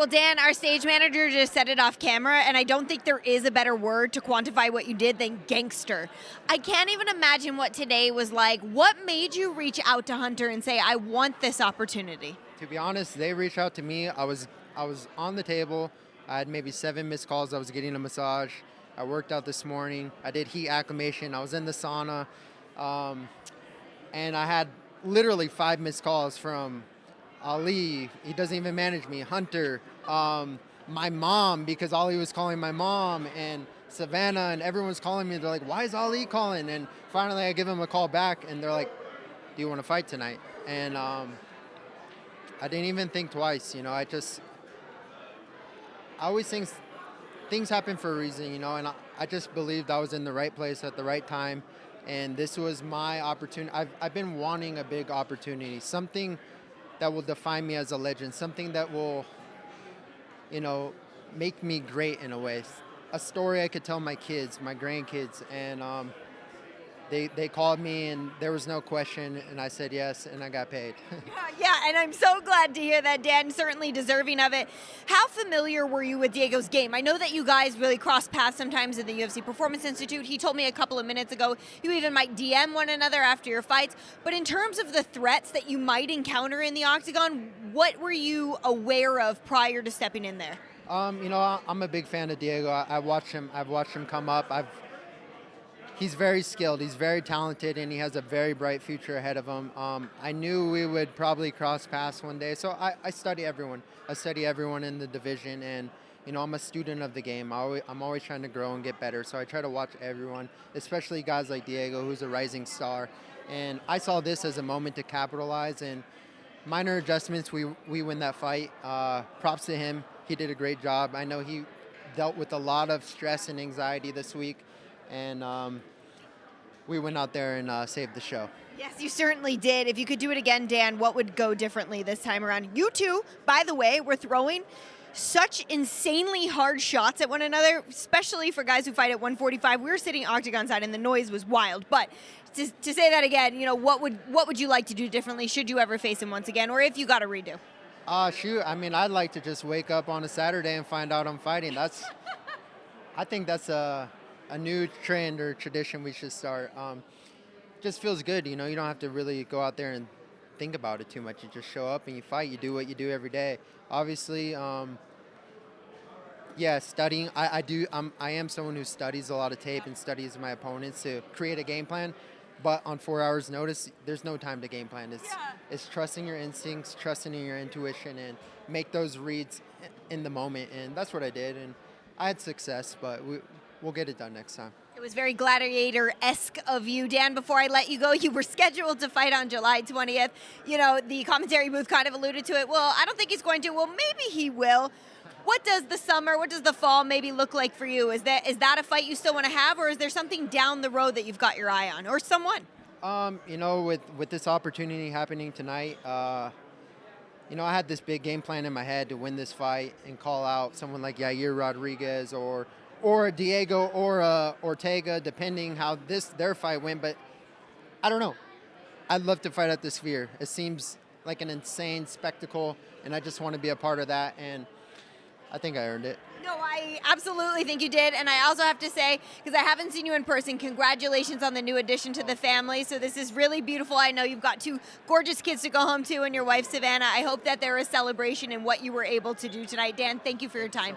Well, Dan, our stage manager just said it off camera, and I don't think there is a better word to quantify what you did than gangster. I can't even imagine what today was like. What made you reach out to Hunter and say, I want this opportunity? To be honest, they reached out to me. I was on the table. I had maybe 7 missed calls. I was getting a massage. I worked out this morning. I did heat acclimation. I was in the sauna. And I had literally 5 missed calls from Ali. He doesn't even manage me. Hunter. My mom, because Ali was calling my mom, and Savannah, and everyone's calling me. They're like, why is Ali calling? And finally I give him a call back, and they're like, do you want to fight tonight? And I didn't even think twice. I always think things happen for a reason, and I just believed I was in the right place at the right time, and this was my opportunity. I've been wanting a big opportunity, something that will define me as a legend, something that will, make me great in a way. A story I could tell my kids, my grandkids, and they called me and there was no question, and I said yes, and I got paid. Yeah, and I'm so glad to hear that, Dan. Certainly deserving of it. How familiar were you with Diego's game? I know that you guys really cross paths sometimes in the UFC Performance Institute. He told me a couple of minutes ago you even might DM one another after your fights. But in terms of the threats that you might encounter in the octagon, what were you aware of prior to stepping in there? I'm a big fan of Diego. I've watched him come up. He's very skilled, he's very talented, and he has a very bright future ahead of him. I knew we would probably cross paths one day, so I study everyone. I study everyone in the division, and I'm a student of the game. I'm always trying to grow and get better, so I try to watch everyone, especially guys like Diego, who's a rising star. And I saw this as a moment to capitalize, and minor adjustments, we win that fight. Props to him. He did a great job. I know he dealt with a lot of stress and anxiety this week, and we went out there and saved the show. Yes, you certainly did. If you could do it again, Dan, what would go differently this time around? You two, by the way, were throwing such insanely hard shots at one another, especially for guys who fight at 145. We were sitting octagon side and the noise was wild. But to say that again, what would you like to do differently should you ever face him once again, or if you got a redo? Shoot, I'd like to just wake up on a Saturday and find out I'm fighting. I think that's a new trend or tradition we should start. Just feels good, you don't have to really go out there and think about it too much. You just show up and you fight. You do what you do every day. Obviously, studying. I am someone who studies a lot of tape and studies my opponents to create a game plan. But on 4 hours notice, there's no time to game plan. It's trusting your instincts, trusting in your intuition, and make those reads in the moment. And that's what I did. And I had success, but we'll get it done next time. It was very gladiator-esque of you. Dan, before I let you go, you were scheduled to fight on July 20th. The commentary booth kind of alluded to it. Well, I don't think he's going to. Well, maybe he will. What does the summer, what does the fall maybe look like for you? Is that a fight you still want to have, or is there something down the road that you've got your eye on, or someone? With this opportunity happening tonight, I had this big game plan in my head to win this fight and call out someone like Yair Rodriguez or Diego or Ortega, depending how their fight went. But I don't know. I'd love to fight at the Sphere. It seems like an insane spectacle, and I just want to be a part of that, and I think I earned it. No, I absolutely think you did. And I also have to say, because I haven't seen you in person, congratulations on the new addition to the family. So this is really beautiful. I know you've got 2 gorgeous kids to go home to and your wife, Savannah. I hope that there is celebration in what you were able to do tonight. Dan, thank you for your time.